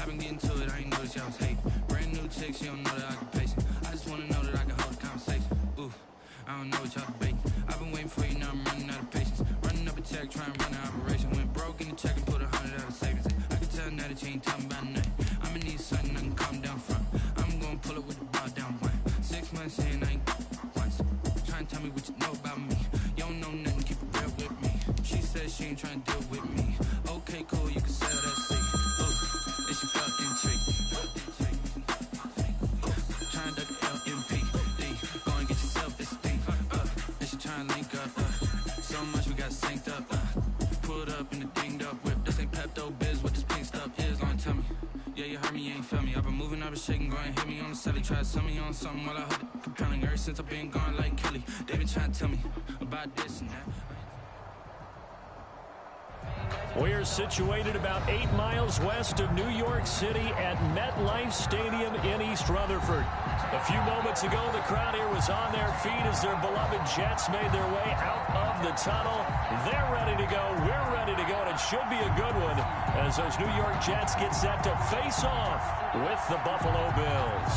I've been getting to it, I ain't noticed y'all was hating. Brand new chick, she don't know that I can pace it. I just wanna know that I can hold a conversation. Ooh, I don't know what y'all debating. I've been waiting for you, now I'm running out of patience. Running up a check, trying to run an operation. Went broke in the check and put 100 out of savings. I can tell now that you ain't talking about nothing. I'ma need something I can calm down front. I'm gonna pull up with the bar down one. 6 months in, I ain't once. Trying to tell me what you know about me. You don't know nothing, keep it real with me. She said she ain't trying to deal with me. Okay, cool, you can sell that seat. Ooh, and she fucking trick. Trying to duck the LMPD. Go and get yourself esteem. And she trying to link up. So much we got synced up. Pulled up in the dinged up whip. This ain't Pepto Biz, what this pink stuff is. Gonna tell me. Yeah, you heard me, you ain't feel me. I've been moving, I've been shaking, go and hit me on the celly. Try to sell me on something while I heard it compelling. Ever since I've been gone like Kelly. They been trying to tell me about this and that. We're situated about 8 miles west of New York City at MetLife Stadium in East Rutherford. A few moments ago, the crowd here was on their feet as their beloved Jets made their way out of the tunnel. They're ready to go. We're ready to go, and it should be a good one as those New York Jets get set to face off with the Buffalo Bills.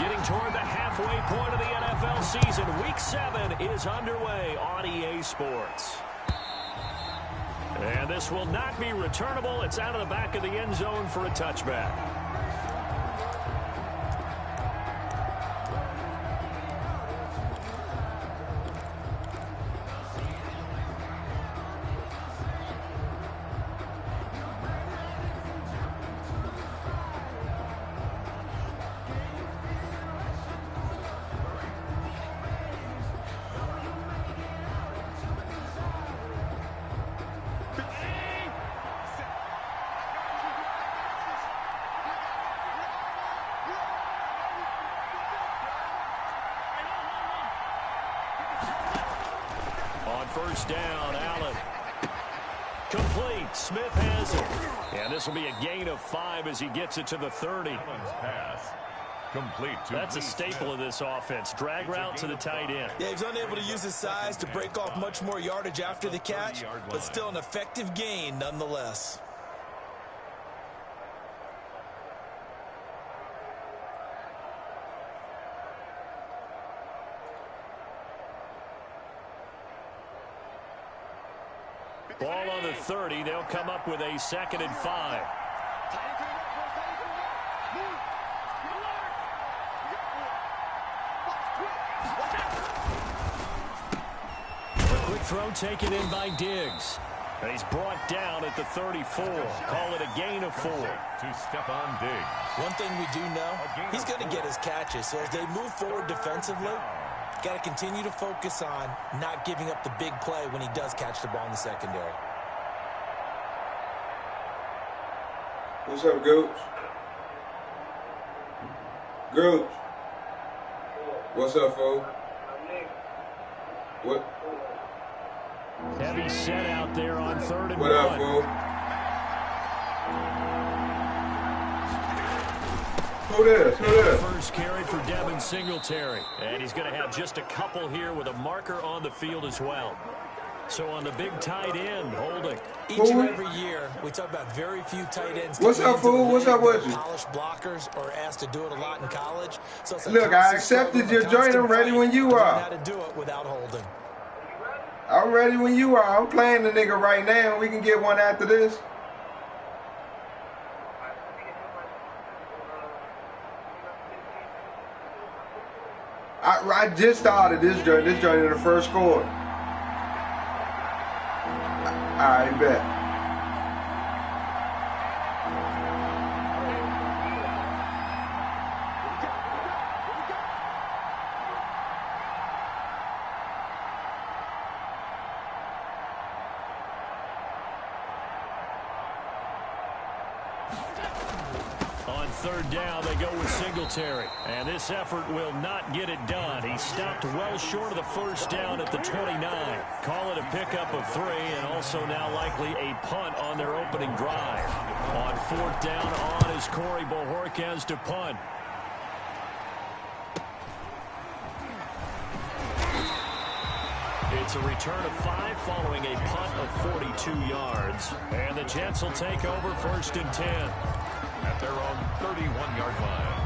Getting toward the halfway point of the NFL season, Week 7 is underway on EA Sports. And this will not be returnable. It's out of the back of the end zone for a touchback. First down, Allen. Complete. Smith has it. And this will be a gain of 5 as he gets it to the 30. Pass. Complete. That's a staple of this offense. Drag route to the tight end. Yeah, he's unable to use his size to break off much more yardage after the catch, but still an effective gain nonetheless. Ball on the 30. They'll come up with a 2nd and 5. A quick throw taken in by Diggs. And he's brought down at the 34. Call it a gain of 4. To Stephon Diggs. One thing we do know, he's going to get his catches. So as they move forward defensively, got to continue to focus on not giving up the big play when he does catch the ball in the secondary. What's up, Gooch? Gooch. What's up, fool? What? Heavy set out there on 3rd and 1. What up, fool? Who this? Who this? First carry for Devin Singletary. And he's going to have just a couple here with a marker on the field as well. So on the big tight end, holding. Each and every year, we talk about very few tight ends. What's up, fool? What's up with you? Polished blockers or asked to do it a lot in college. So look, I accepted your joint. I'm ready when you are. How to do it without holding. I'm ready when you are. I'm playing the nigga right now. We can get one after this. I just started this joint in the first quarter. I bet. On 3rd down, they go with Singletary. And this effort will not get it done. He stopped well short of the first down at the 29. Call it a pickup of 3, and also now likely a punt on their opening drive. On 4th down, on is Corey Bojorquez to punt. It's It's a return of 5 following a punt of 42 yards. And the Jets will take over 1st and 10. At their own 31-yard line.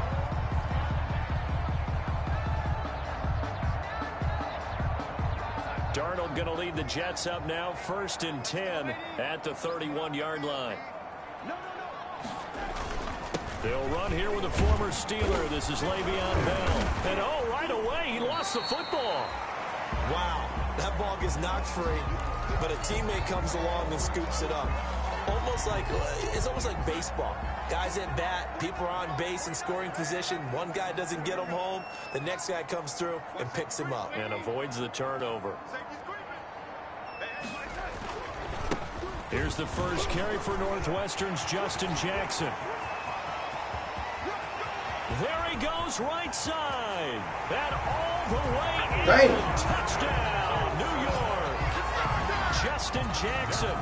Darnold going to lead the Jets up now, 1st and 10 at the 31-yard line. They'll run here with a former Steeler. This is Le'Veon Bell. And right away, he lost the football. Wow, that ball gets knocked free, but a teammate comes along and scoops it up. It's almost like baseball. Guys at bat, people are on base in scoring position. One guy doesn't get him home. The next guy comes through and picks him up. And avoids the turnover. Here's the first carry for Northwestern's Justin Jackson. There he goes, right side. And all the way in. Touchdown, New York. Justin Jackson,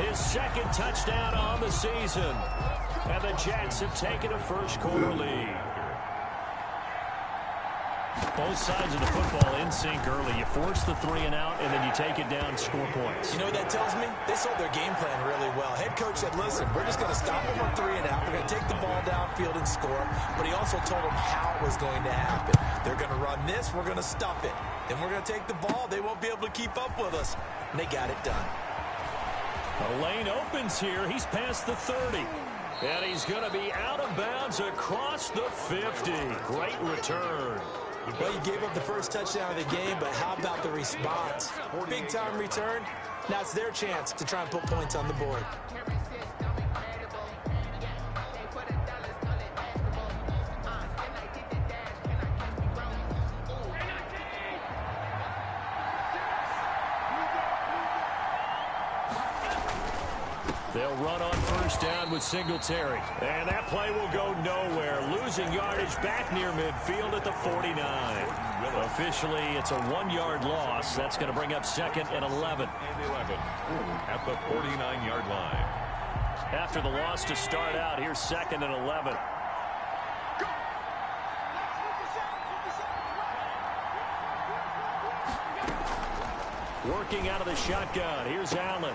his 2nd touchdown on the season. And the Jets have taken a first-quarter lead. Both sides of the football in sync early. You force the 3 and out, and then you take it down, score points. You know what that tells me? They sold their game plan really well. Head coach said, listen, we're just going to stop them on 3 and out. We're going to take the ball downfield and score. But he also told them how it was going to happen. They're going to run this. We're going to stuff it. Then we're going to take the ball. They won't be able to keep up with us. And they got it done. The lane opens here. He's past the 30. And he's going to be out of bounds across the 50. Great return. Well, you gave up the first touchdown of the game, but how about the response? Big-time return. Now it's their chance to try and put points on the board. They'll run on first down with Singletary. And that play will go nowhere. Losing yardage back near midfield at the 49. Officially, it's a 1-yard loss. That's going to bring up 2nd and 11. At the 49-yard line. After the loss to start out, here's 2nd and 11. Working out of the shotgun. Here's Allen.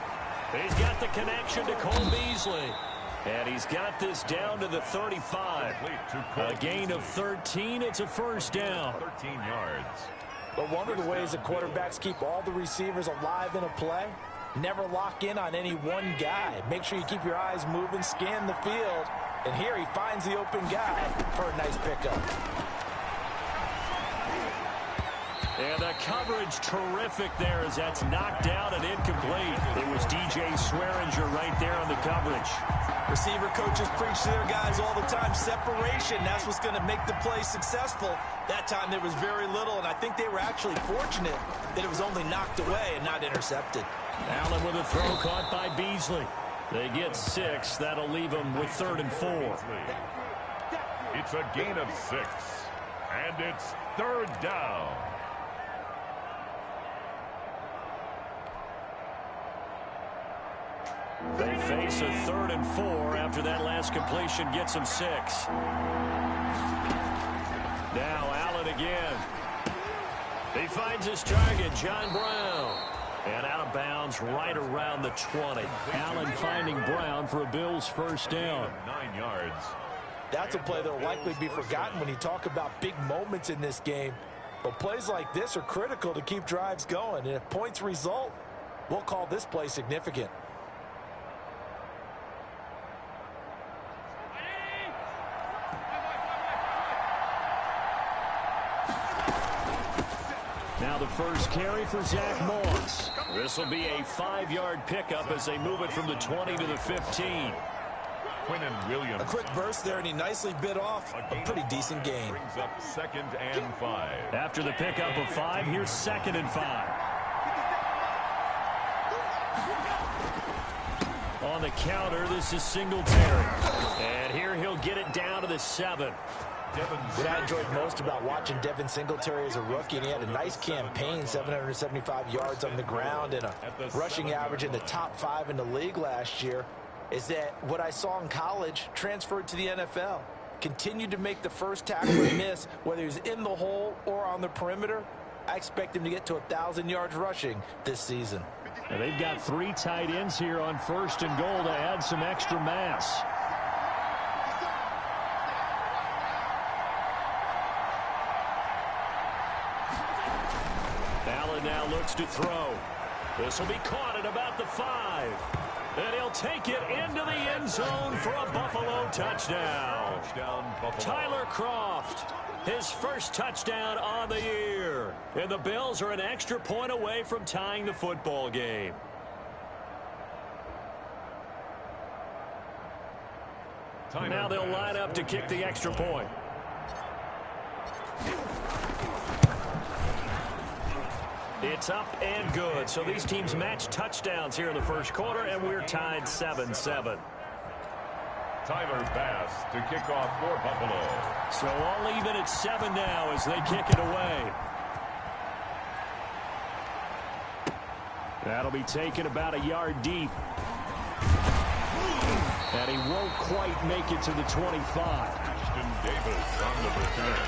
He's got the connection to Cole Beasley. And he's got this down to the 35. A gain of 13. It's a first down. 13 yards. But one of the ways that quarterbacks keep all the receivers alive in a play, never lock in on any one guy. Make sure you keep your eyes moving, scan the field. And here he finds the open guy for a nice pickup. And the coverage terrific there as that's knocked out and incomplete. It was DJ Swearinger right there on the coverage. Receiver coaches preach to their guys all the time. Separation, that's what's going to make the play successful. That time there was very little, and I think they were actually fortunate that it was only knocked away and not intercepted. Allen with a throw caught by Beasley. They get 6. That'll leave them with 3rd and 4. It's a gain of 6. And it's 3rd down. They face a 3rd and 4 after that last completion gets them 6. Now Allen again. He finds his target, John Brown. And out of bounds right around the 20. Allen finding Brown for a Bills first down. 9 yards. That's a play that will likely be forgotten when you talk about big moments in this game. But plays like this are critical to keep drives going. And if points result, we'll call this play significant. Now the first carry for Zach Moss. This will be a 5-yard pickup as they move it from the 20 to the 15. Quinnen Williams. A quick burst there, and he nicely bit off a pretty decent gain. Brings up 2nd and 5. After the pickup of 5, here's 2nd and 5. On the counter, this is Singletary. And here he'll get it down to the 7. What I enjoyed most about watching Devin Singletary as a rookie, and he had a nice campaign, 775 yards on the ground and a rushing average in the top 5 in the league last year, is that what I saw in college transferred to the NFL. Continued to make the first tackler miss, whether he's in the hole or on the perimeter. I expect him to get to 1,000 yards rushing this season. And they've got 3 tight ends here on 1st and goal to add some extra mass. Allen now looks to throw. This will be caught at about the 5. And he'll take it into the end zone for a Buffalo touchdown. Tyler Kroft, his first touchdown on the year. And the Bills are an extra point away from tying the football game. Now they'll line up to kick the extra point. It's up and good. So these teams match touchdowns here in the first quarter, and we're tied 7-7. Tyler Bass to kick off for Buffalo. So all even at 7 now as they kick it away. That'll be taken about a yard deep. And he won't quite make it to the 25. Ashton Davis on the return.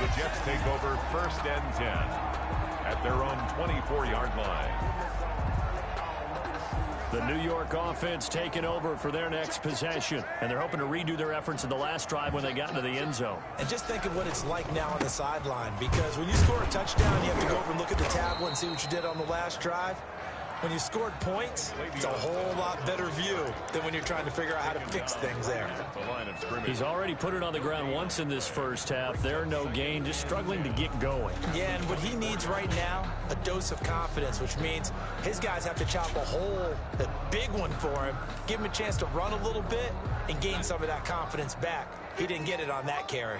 The Jets take over 1st and 10 at their own 24-yard line. The New York offense taking over for their next possession. And they're hoping to redo their efforts in the last drive when they got into the end zone. And just think of what it's like now on the sideline, because when you score a touchdown, you have to go over and look at the tablet and see what you did on the last drive. When you scored points, it's a whole lot better view than when you're trying to figure out how to fix things there. He's already put it on the ground once in this first half. They're no gain, just struggling to get going. Yeah, and what he needs right now, a dose of confidence, which means his guys have to chop a hole, a big one for him, give him a chance to run a little bit, and gain some of that confidence back. He didn't get it on that carry.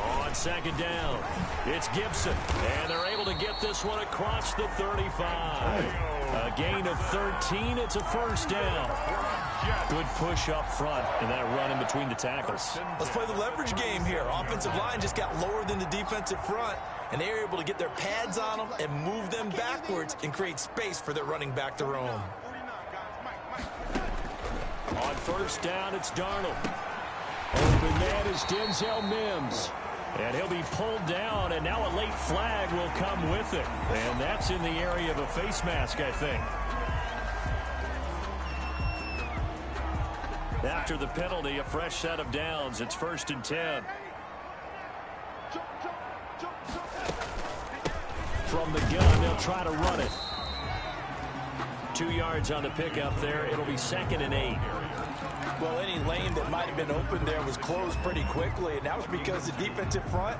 On 2nd down, it's Gibson, and they're able to get this one across the 35. A gain of 13, it's a 1st down. Good push up front, and that run in between the tackles. Let's play the leverage game here. Offensive line just got lower than the defensive front, and they were able to get their pads on them and move them backwards and create space for their running back to roam. On 1st down, it's Darnold. Open man is Denzel Mims. And he'll be pulled down, and now a late flag will come with it. And that's in the area of a face mask, I think. After the penalty, a fresh set of downs. It's 1st and 10. From the gun, they'll try to run it. 2 yards on the pickup there. It'll be 2nd and 8. Well, any lane that might have been open there was closed pretty quickly, and that was because the defensive front,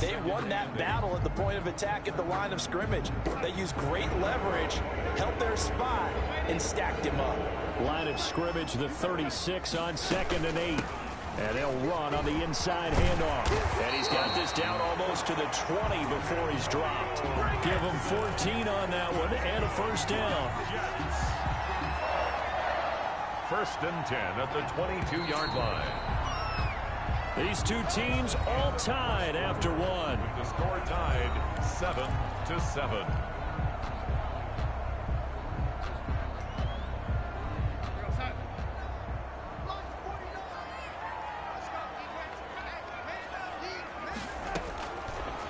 they won that battle at the point of attack at the line of scrimmage. They used great leverage, held their spot, and stacked him up. Line of scrimmage, the 36 on 2nd and 8. And they'll run on the inside handoff. And he's got this down almost to the 20 before he's dropped. Give him 14 on that one and a 1st down. 1st and 10 at the 22-yard line. These two teams all tied after one. With the score tied 7-7.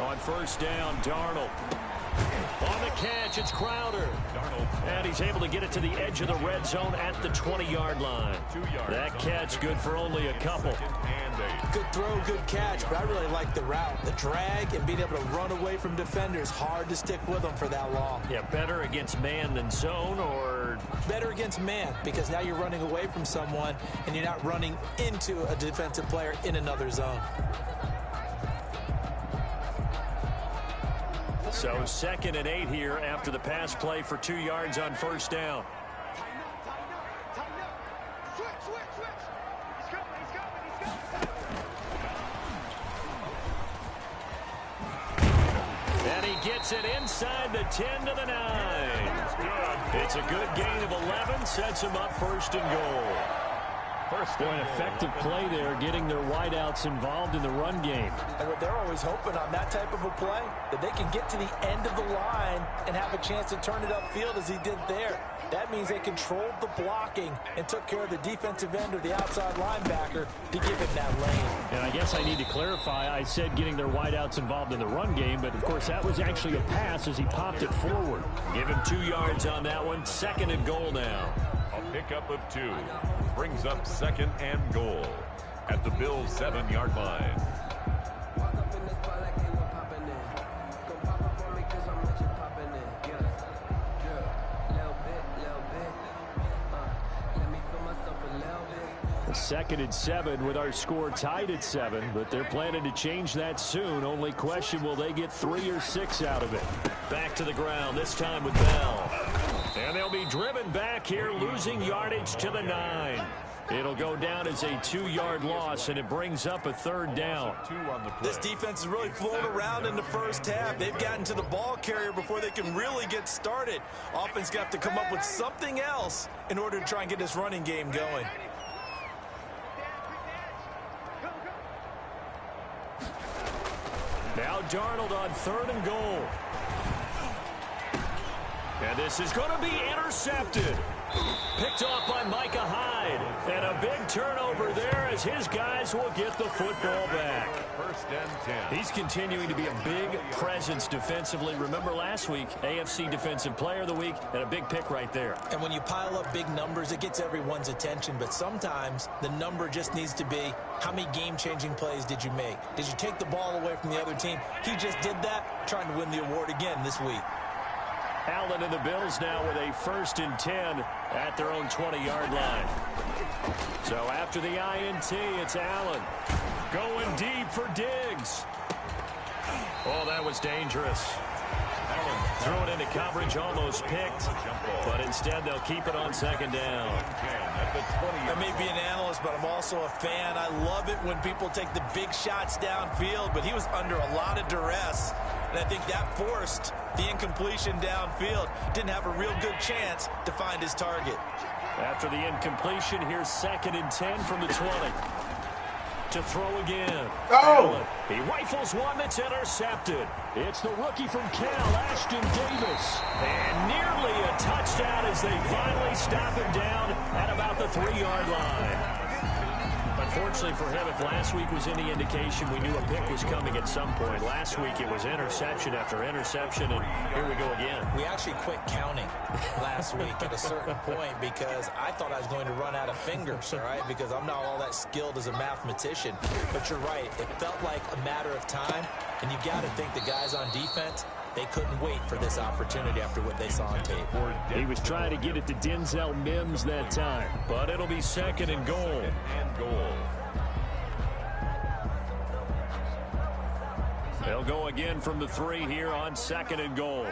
On 1st down, Darnold. On the catch, it's Crowder. And he's able to get it to the edge of the red zone at the 20-yard line. That catch good for only a couple. Good throw, good catch, but I really like the route. The drag and being able to run away from defenders, hard to stick with them for that long. Yeah, better against man than zone, or? Better against man, because now you're running away from someone and you're not running into a defensive player in another zone. So 2nd and 8 here after the pass play for 2 yards on 1st down. And he gets it inside the 10 to the 9. It's a good gain of 11, sets him up 1st and goal. First Boy, an effective play there, getting their wideouts involved in the run game. And what they're always hoping on that type of a play, that they can get to the end of the line and have a chance to turn it upfield as he did there. That means they controlled the blocking and took care of the defensive end or the outside linebacker to give him that lane. And I guess I need to clarify, I said getting their wideouts involved in the run game, but of course that was actually a pass as he popped it forward. Give him 2 yards on that one. 2nd and goal now. A pickup of 2 brings up 2nd and goal at the Bills' 7-yard line. Second and 7 with our score tied at 7, but they're planning to change that soon. Only question, will they get 3 or 6 out of it? Back to the ground, this time with Bell. And they'll be driven back here, losing yardage to the 9. It'll go down as a 2-yard loss, and it brings up a 3rd down. This defense is really flown around in the first half. They've gotten to the ball carrier before they can really get started. Offense got to come up with something else in order to try and get this running game going. Now Darnold on 3rd and goal. And this is going to be intercepted. Picked off by Micah Hyde. And a big turnover there as his guys will get the football back. 1st and 10. He's continuing to be a big presence defensively. Remember last week, AFC Defensive Player of the Week, and a big pick right there. And when you pile up big numbers, it gets everyone's attention. But sometimes the number just needs to be, how many game-changing plays did you make? Did you take the ball away from the other team? He just did that, trying to win the award again this week. Allen and the Bills now with a 1st and 10 at their own 20-yard line. So after the INT, it's Allen going deep for Diggs. Oh, that was dangerous. Threw it into coverage, almost picked, but instead they'll keep it on 2nd down. I may be an analyst, but I'm also a fan. I love it when people take the big shots downfield, but he was under a lot of duress, and I think that forced the incompletion downfield. Didn't have a real good chance to find his target. After the incompletion, here's 2nd and 10 from the 20. To throw again. Oh! He rifles one that's intercepted. It's the rookie from Cal, Ashton Davis. And nearly a touchdown as they finally stop him down at about the 3-yard line. Unfortunately for him, if last week was any indication, we knew a pick was coming at some point. Last week it was interception after interception, and here we go again. We actually quit counting last week at a certain point because I thought I was going to run out of fingers, all right, because I'm not all that skilled as a mathematician. But you're right. It felt like a matter of time, and you got to think the guys on defense, they couldn't wait for this opportunity after what they saw on tape. He was trying to get it to Denzel Mims that time, but it'll be 2nd and goal. They'll go again from the 3 here on 2nd and goal.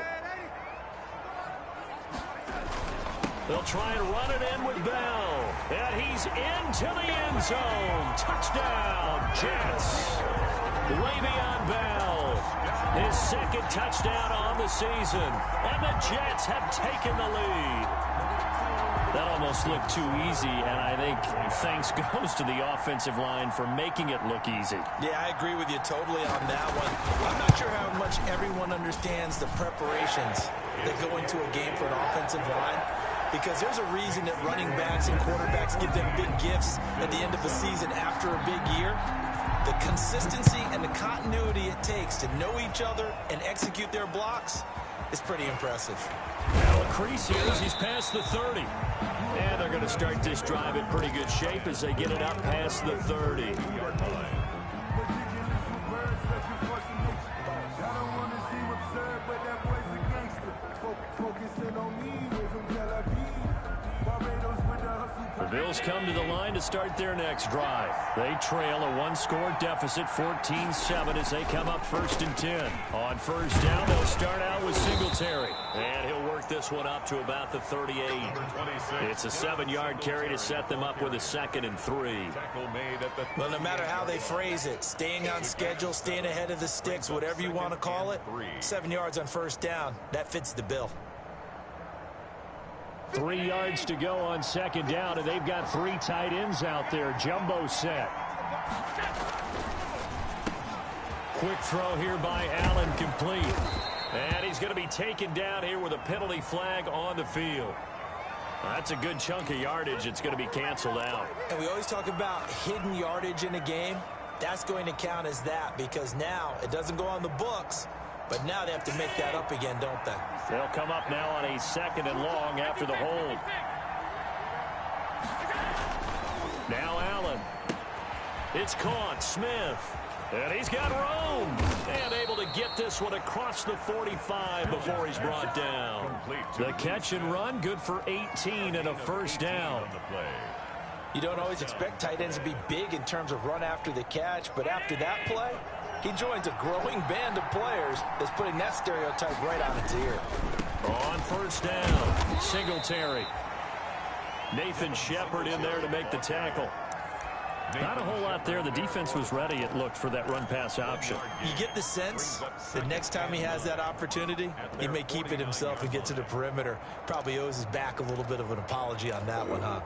They'll try and run it in with Bell. And he's into the end zone. Touchdown, Jets. Le'Veon Bell. His 2nd touchdown on the season. And the Jets have taken the lead. That almost looked too easy, and I think thanks goes to the offensive line for making it look easy. Yeah, I agree with you totally on that one. I'm not sure how much everyone understands the preparations that go into a game for an offensive line, because there's a reason that running backs and quarterbacks give them big gifts at the end of the season after a big year. The consistency and the continuity it takes to know each other and execute their blocks is pretty impressive. Now a crease here as he's past the 30. And they're going to start this drive in pretty good shape as they get it up past the 30. The Bills come to the line to start their next drive. They trail a 1-score deficit, 14-7, as they come up 1st and 10. On 1st down, they'll start out with Singletary. And he'll work this one up to about the 38. It's a 7-yard carry to set them up with a 2nd and 3. Well, no matter how they phrase it, staying on schedule, staying ahead of the sticks, whatever you want to call it, 7 yards on 1st down, that fits the bill. 3 yards to go on second down, and they've got 3 tight ends out there. Jumbo set. Quick throw here by Allen, complete. And he's going to be taken down here with a penalty flag on the field. That's a good chunk of yardage. It's going to be canceled out. And we always talk about hidden yardage in a game. That's going to count as that because now it doesn't go on the books, but now they have to make that up again, don't they? They'll come up now on a 2nd and long after the hold. Now Allen. It's caught. Smith. And he's got room. And able to get this one across the 45 before he's brought down. The catch and run, good for 18 and a first down. You don't always expect tight ends to be big in terms of run after the catch, but after that play, he joins a growing band of players that's putting that stereotype right on its ear. On first down, Singletary. Nathan Shepard in there to make the tackle. Not a whole lot there. The defense was ready, it looked, for that run-pass option. You get the sense that next time he has that opportunity, he may keep it himself and get to the perimeter. Probably owes his back a little bit of an apology on that one, huh?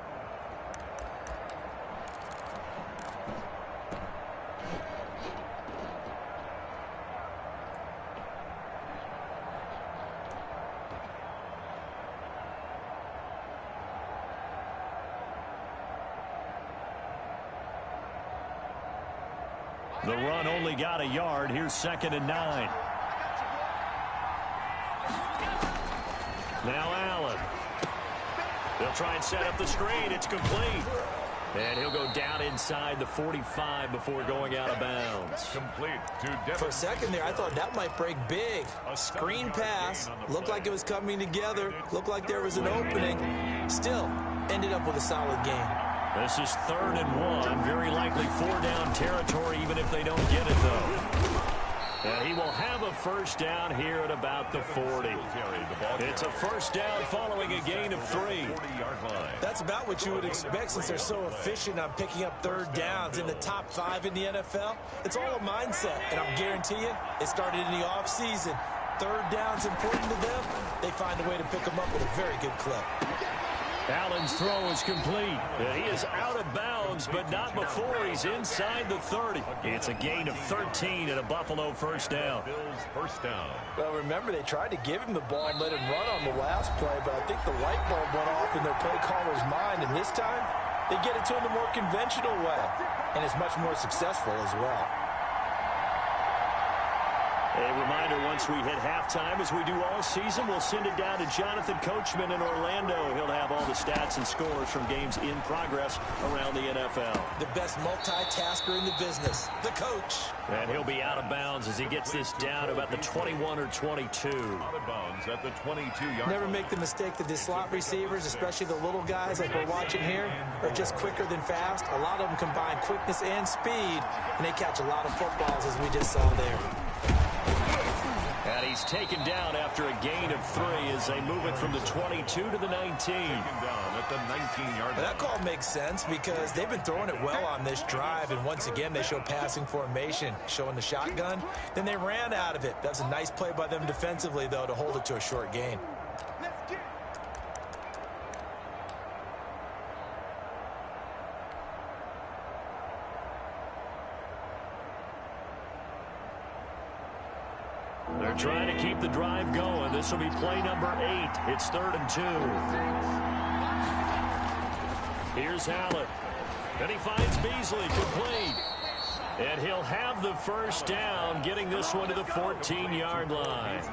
The run only got a yard. Here's 2nd and 9. Now Allen. They'll try and set up the screen. It's complete. And he'll go down inside the 45 before going out of bounds. Complete For a second there, I thought that might break big. A screen pass. Looked like it was coming together. Looked like there was an opening. Still, ended up with a solid game. This is 3rd and 1. Very likely 4-down territory, even if they don't get it, though. And he will have a first down here at about the 40. It's a first down following a gain of 3. That's about what you would expect since they're so efficient on picking up 3rd downs in the top 5 in the NFL. It's all a mindset, and I'll guarantee you it started in the offseason. 3rd down's important to them. They find a way to pick them up with a very good clip. Allen's throw is complete. He is out of bounds, but not before he's inside the 30. It's a gain of 13 and a Buffalo first down. Well, remember, they tried to give him the ball and let him run on the last play, but I think the light bulb went off in their play caller's mind, and this time they get it to him the more conventional way, and it's much more successful as well. A reminder, once we hit halftime, as we do all season, we'll send it down to Jonathan Coachman in Orlando. He'll have all the stats and scores from games in progress around the NFL. The best multitasker in the business, the coach. And he'll be out of bounds as he gets this down about the 21 or 22. Out of bounds at the 22-yard Never make the mistake that the slot receivers, especially the little guys like we're watching here, are just quicker than fast. A lot of them combine quickness and speed, and they catch a lot of footballs, as we just saw there. And he's taken down after a gain of 3 as they move it from the 22 to the 19. Taken down at the 19-yard line. That call makes sense because they've been throwing it well on this drive, and once again they show passing formation, showing the shotgun. Then they ran out of it. That's a nice play by them defensively, though, to hold it to a short gain. They're trying to keep the drive going. This will be play number 8. It's 3rd and 2. Here's Allen. And he finds Beasley complete. And he'll have the first down, getting this one to the 14-yard line.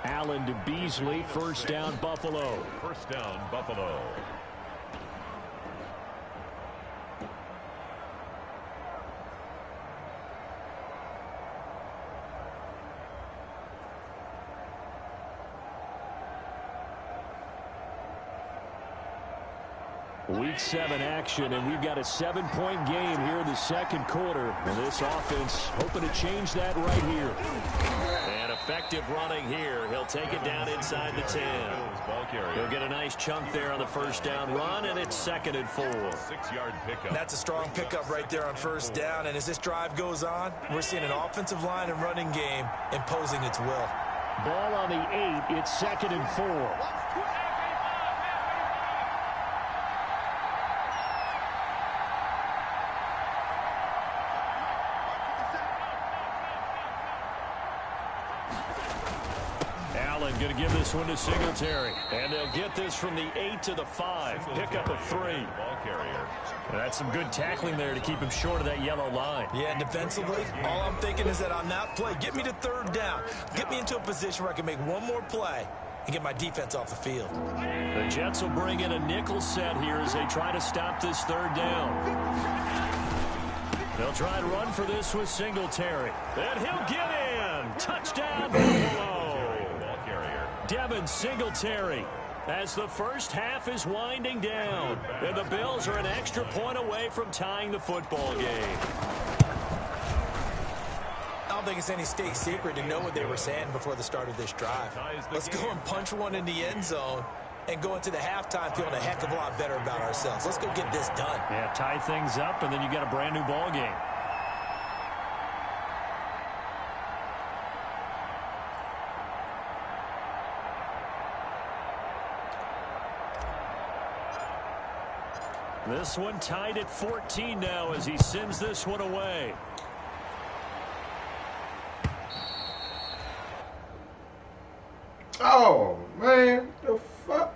Allen to Beasley, first down Buffalo. First down Buffalo. Week 7 action, and we've got a 7-point game here in the second quarter. And this offense hoping to change that right here. And effective running here. He'll take it down inside the 10. He'll get a nice chunk there on the first down run, and it's 2nd and 4. 6-yard pickup. That's a strong pickup right there on first down, and as this drive goes on, we're seeing an offensive line and running game imposing its will. Ball on the 8. It's 2nd and 4. going to give this one to Singletary. And they'll get this from the 8 to the 5. Pickup of 3. Ball carrier. And that's some good tackling there to keep him short of that yellow line. Yeah, and defensively, all I'm thinking is that on that play, get me to third down. Get me into a position where I can make one more play and get my defense off the field. The Jets will bring in a nickel set here as they try to stop this third down. They'll try and run for this with Singletary. And he'll get in. Touchdown, Buffalo. Ball carrier. Devin Singletary as the first half is winding down. And the Bills are an extra point away from tying the football game. I don't think it's any state secret to know what they were saying before the start of this drive. Let's go and punch one in the end zone and go into the halftime feeling a heck of a lot better about ourselves. Let's go get this done. Yeah, tie things up, and then you got a brand new ball game. This one tied at 14 now as he sends this one away. Oh, man. The fuck?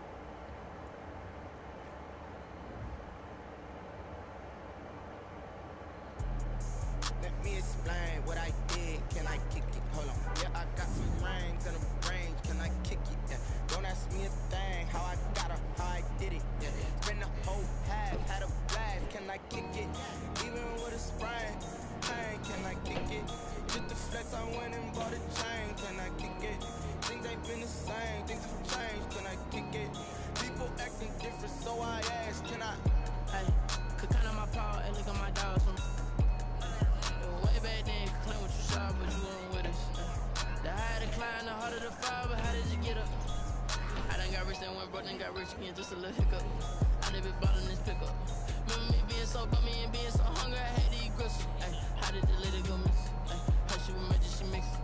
Let me explain what I did. Can I kick it? Hold on. Yeah, I got some rings and a range. Can I kick it? Yeah. Don't ask me a thing. How I got her, how I did it. Yeah. Spend the whole half, had a blast. Can I kick it? Even with a sprain. Hey, can I kick it? Just the flex, I went and bought a chain. Can I kick it? Things ain't been the same. Things have changed. Can I kick it? People acting different, so I asked. Can I? Hey, could count on my power and look at my dogs from way back then. Claim what you saw, but you weren't with us. The higher the climb, the harder the fall, but how did you get up? I done got rich, then went broke, then got rich again, just a little hiccup. I done been ballin' this pickup. Remember me being so bummy and being so hungry, I had to eat gristle. Ay, how did the lady go miss? Ay, her she was magic, she mixed.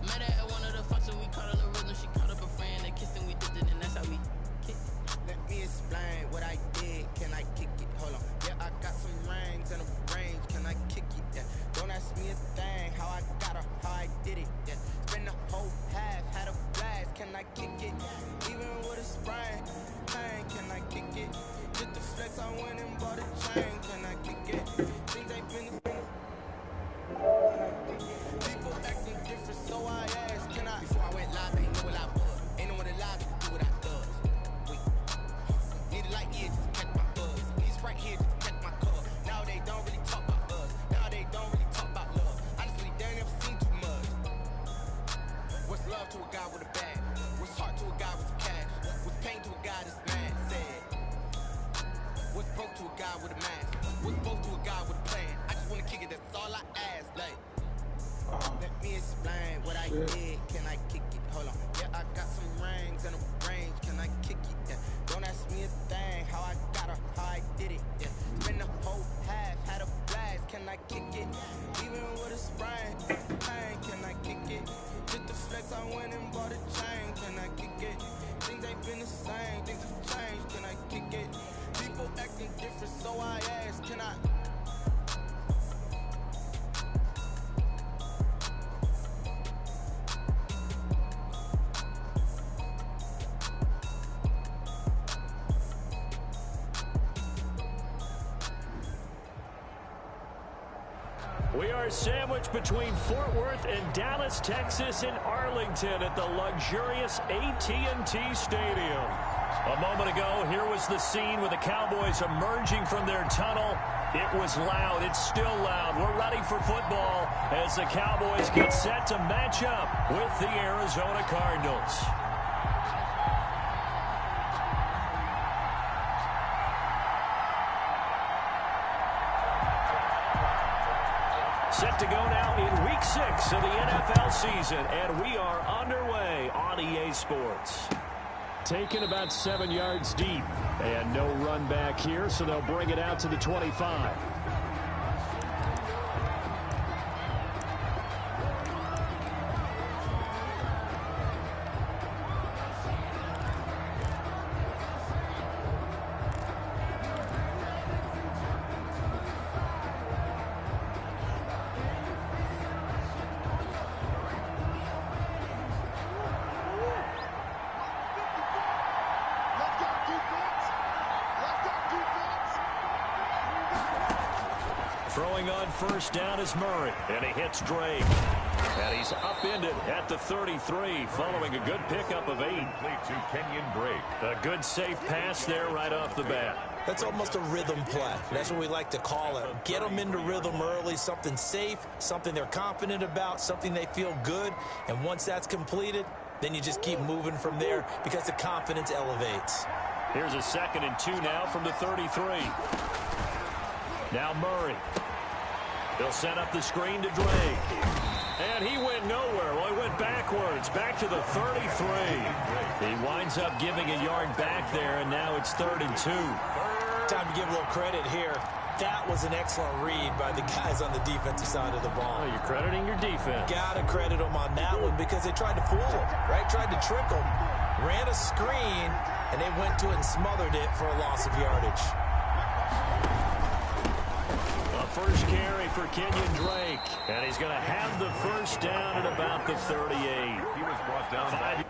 Met her at one of the functions, we caught her the rhythm, she caught up a friend, they kissed and we dipped it, and that's how we kicked. Let me explain what I did. Can I kick it? Hold on. Yeah, I got some rings and a range. Can I kick it? Yeah. Don't ask me a thing. How I got her, how I did it. Yeah. Spend the whole half, had a blast. Can I kick it? Even with a sprain. Hey, can I kick it? Just the flex, I went and bought a chain. Can I kick it? Things ain't been the same. People acting different, so I asked. Can I? Before I went live, they know what I was. Ain't no one alive to do what I does. Need a light here just to catch my buzz. These right here just to catch my cuz. Now they don't really talk about us. Now they don't really talk about love. Honestly, they ain't never seen too much. What's love to a guy with a bag? What's heart to a guy with cash? What's pain to a guy that's mad? Sad. What's broke to a guy with a mask? What's both to a guy with a plan? I just wanna kick it, that's all I ask. Like, let me explain what I did. Can I kick it? Hold on. Yeah, I got some rings and a range. Can I kick it? Yeah. Don't ask me a thing. How I got her, how I did it. Yeah. Spend the whole half, had a blast. Can I kick it? Even with a sprain. Hey, can I kick it? Just the flex, I went and bought a chain. Can I kick it? Things ain't been the same. Things have changed. Can I kick it? People acting different, so I asked. Can I? We are sandwiched between Fort Worth and Dallas, Texas, and Arlington at the luxurious AT&T Stadium. A moment ago, here was the scene with the Cowboys emerging from their tunnel. It was loud. It's still loud. We're ready for football as the Cowboys get set to match up with the Arizona Cardinals. Set to go now in Week 6 of the NFL season, and we are underway on EA Sports. Taken about 7 yards deep, and no run back here, so they'll bring it out to the 25. Throwing on first down is Murray, and he hits Drake. And he's upended at the 33 following a good pickup of 8. Complete to Kenyon Drake. A good safe pass there right off the bat. That's almost a rhythm play. That's what we like to call it. Get them into rhythm early, something safe, something they're confident about, something they feel good. And once that's completed, then you just keep moving from there because the confidence elevates. Here's a 2nd and 2 now from the 33. Now Murray. He'll set up the screen to Drake. And he went nowhere. Well, he went backwards, back to the 33. He winds up giving a yard back there, and now it's 3rd and 2. Time to give a little credit here. That was an excellent read by the guys on the defensive side of the ball. Oh, you're crediting your defense. Got to credit them on that one because they tried to fool him, right? Tried to trick him. Ran a screen, and they went to it and smothered it for a loss of yardage. First carry for Kenyon Drake, and he's going to have the first down at about the 38. He was brought down by